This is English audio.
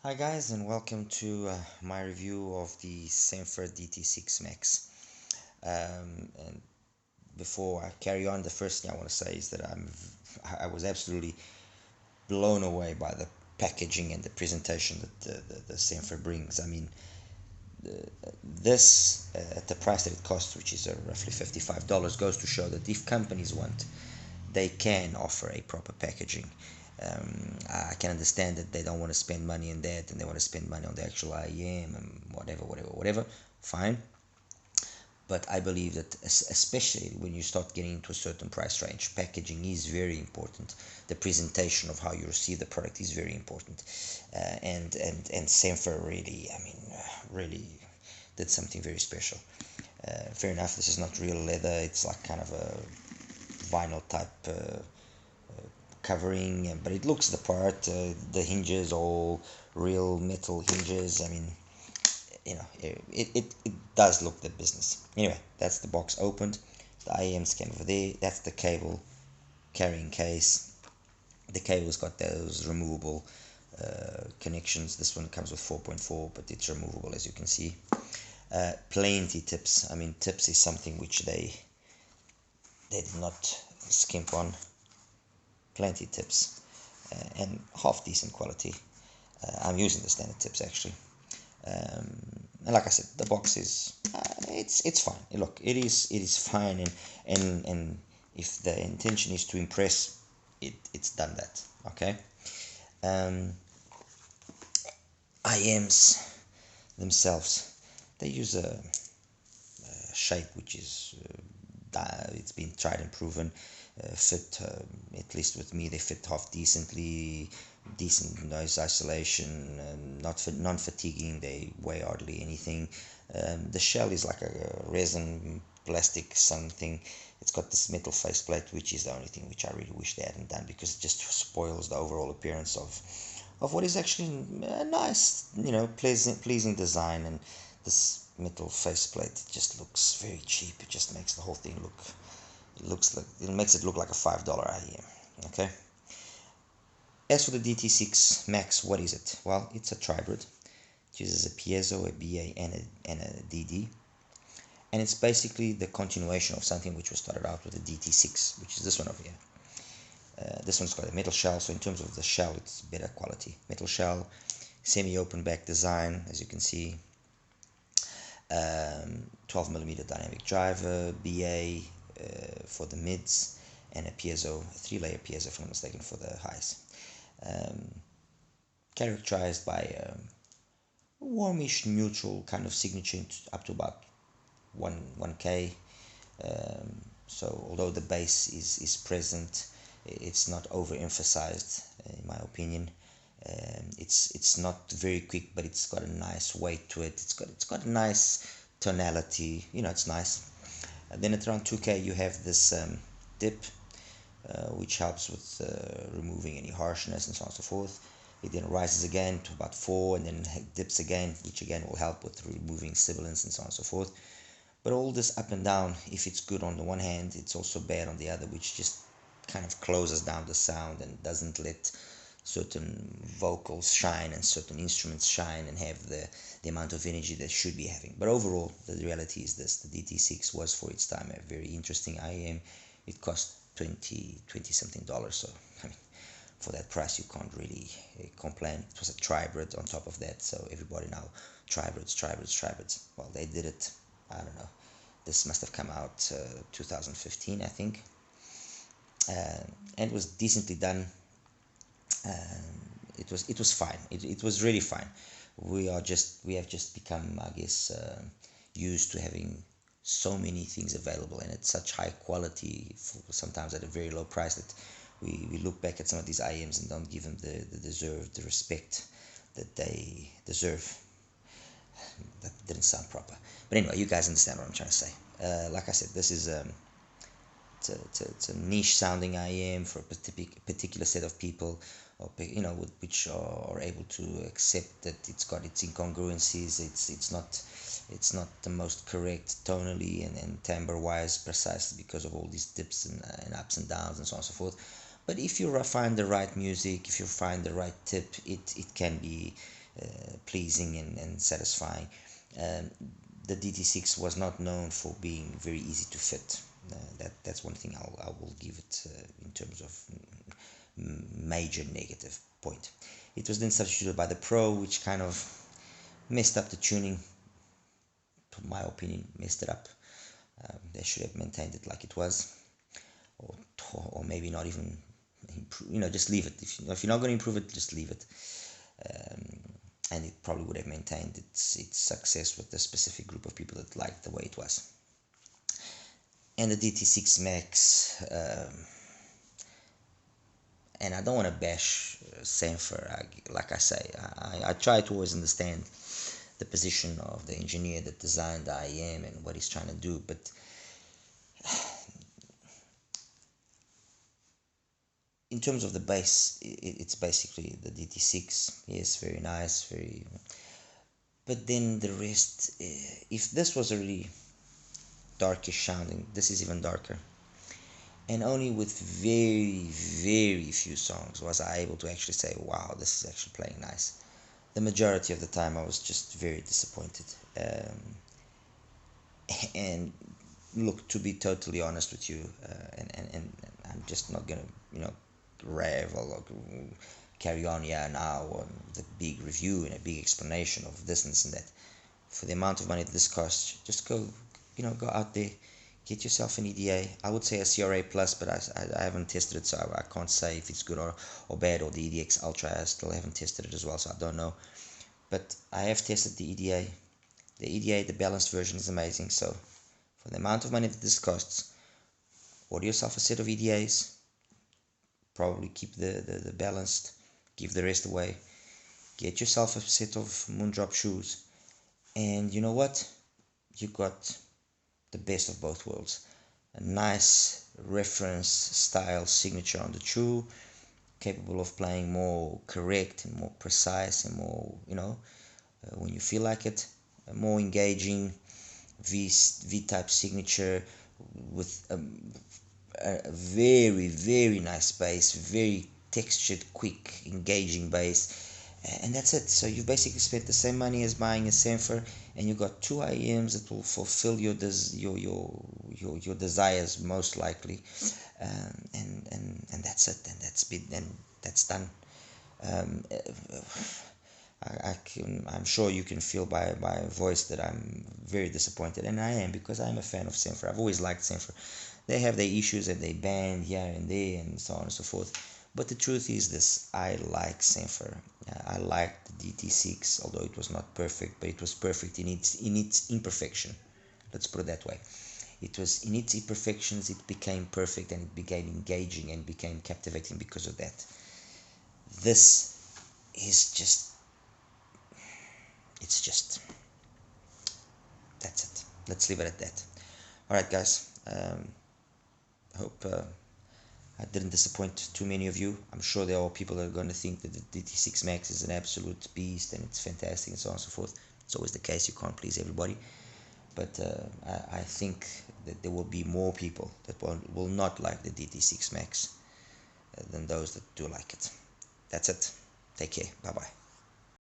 Hi guys, and welcome to my review of the SENFER DT6 Max. And before I carry on, the first thing I want to say is that I was absolutely blown away by the packaging and the presentation that the SENFER brings. I mean, this at the price that it costs, which is roughly $55, goes to show that if companies want, they can offer a proper packaging. I can understand that they don't want to spend money on that and they want to spend money on the actual IEM and whatever. Fine. But I believe that, especially when you start getting into a certain price range, packaging is very important. The presentation of how you receive the product is very important. And Senfer really, really did something very special. Fair enough, this is not real leather. It's like kind of a vinyl type covering, but it looks the part. The hinges, all real metal hinges. I mean, it does look the business. Anyway, that's the box opened. The IEM scan over there. That's the cable carrying case. The cable's got those removable connections. This one comes with 4.4, but it's removable, as you can see. Plenty tips. I mean, tips is something which they did not skimp on. Plenty tips, and half decent quality. I'm using the standard tips actually. And like I said, the box is it's fine. Look, it is fine, and if the intention is to impress, it's done that. Okay. IMs themselves, they use a shape which is it's been tried and proven. Fit, at least with me, they fit half decently. Decent noise isolation, not non-fatiguing. They weigh hardly anything. The shell is like a resin plastic something. It's got this metal faceplate, which is the only thing which I really wish they hadn't done, because it just spoils the overall appearance of what is actually a nice, pleasing design. And this metal faceplate, it just looks very cheap. It just makes the whole thing look, it makes it look like a $5 IEM. Okay. As for the DT6 Max, what is it? Well, it's a Tri-brid. It uses a piezo, a BA, and a DD. And it's basically the continuation of something which was started out with the DT6, which is this one over here. This one's got a metal shell, so in terms of the shell, it's better quality. Metal shell, semi-open back design, as you can see. 12mm dynamic driver, BA for the mids, and a piezo, a 3-layer piezo, if I'm not mistaken, for the highs. Characterized by a warmish neutral kind of signature up to about 1K. So although the bass is present, it's not overemphasized, in my opinion. It's not very quick, but it's got a nice weight to it. It's got a nice tonality. It's nice. And then at around 2K, you have this dip, which helps with removing any harshness and so on and so forth. It then rises again to about 4 and then dips again, which again will help with removing sibilance and so on and so forth. But all this up and down, if it's good on the one hand, it's also bad on the other, which just kind of closes down the sound and doesn't let certain vocals shine and certain instruments shine and have the amount of energy they should be having. But overall, the reality is this: the DT6 was for its time a very interesting IEM. It cost 20 something dollars, so I mean, for that price you can't really complain. It was a Tri-brid on top of that, so everybody now Tri-brids. Well, they did it, I don't know, this must have come out 2015, I think, and it was decently done. It was fine. It was really fine. We have just become, I guess, used to having so many things available and at such high quality, sometimes at a very low price, that we look back at some of these IEMs and don't give them the respect that they deserve. That didn't sound proper, but anyway, you guys understand what I'm trying to say. Like I said, this is it's a niche sounding IEM for a particular set of people, or which are able to accept that it's got its incongruencies. It's not the most correct tonally and timbre wise, precisely because of all these dips and ups and downs and so on and so forth. But if you find the right music, if you find the right tip, it can be pleasing and satisfying. The DT6 was not known for being very easy to fit. That's one thing I will give it in terms of major negative point. It was then substituted by the Pro, which kind of messed up the tuning. To my opinion, messed it up. They should have maintained it like it was, or maybe not even improve. Just leave it. If you're not going to improve it, just leave it. And it probably would have maintained its success with the specific group of people that liked the way it was. And the DT6 Max, and I don't want to bash SENFER. Like I say, I try to always understand the position of the engineer that designed the IEM and what he's trying to do, but in terms of the bass, it's basically the DT6. Yes, very nice, but then the rest, if this was already darkish sounding, this is even darker. And only with very, very few songs was I able to actually say, wow, this is actually playing nice. The majority of the time I was just very disappointed. And look, to be totally honest with you, and I'm just not gonna, rave or carry on here now on the big review and a big explanation of this and this and that. For the amount of money that this costs, just go out there, get yourself an EDA. I would say a CRA plus, but I haven't tested it, so I can't say if it's good or bad, or the EDX Ultra. I still haven't tested it as well, so I don't know. But I have tested the EDA. The EDA, the balanced version, is amazing. So for the amount of money that this costs, order yourself a set of EDAs. Probably keep the balanced, give the rest away. Get yourself a set of Moondrop shoes. And you know what? You got the best of both worlds. A nice reference style signature on the shoe, capable of playing more correct and more precise and more, when you feel like it, a more engaging V-type signature with a very, very nice bass, very textured, quick, engaging bass. And that's it. So you've basically spent the same money as buying a SENFER, and you got two IEMs that will fulfill your desires most likely, and that's it. And that's done. I'm sure you can feel by my voice that I'm very disappointed, and I am, because I'm a fan of SENFER. I've always liked SENFER. They have their issues and they ban here and there and so on and so forth. But the truth is this: I like SENFER. I liked the DT6, although it was not perfect, but it was perfect in its imperfection. Let's put it that way. It was in its imperfections, it became perfect, and it became engaging and became captivating because of that. This is just, that's it. Let's leave it at that. Alright guys, I hope I didn't disappoint too many of you. I'm sure there are people that are going to think that the DT6 Max is an absolute beast and it's fantastic and so on and so forth. It's always the case, you can't please everybody. But I think that there will be more people that will not like the DT6 Max than those that do like it. That's it. Take care. Bye-bye.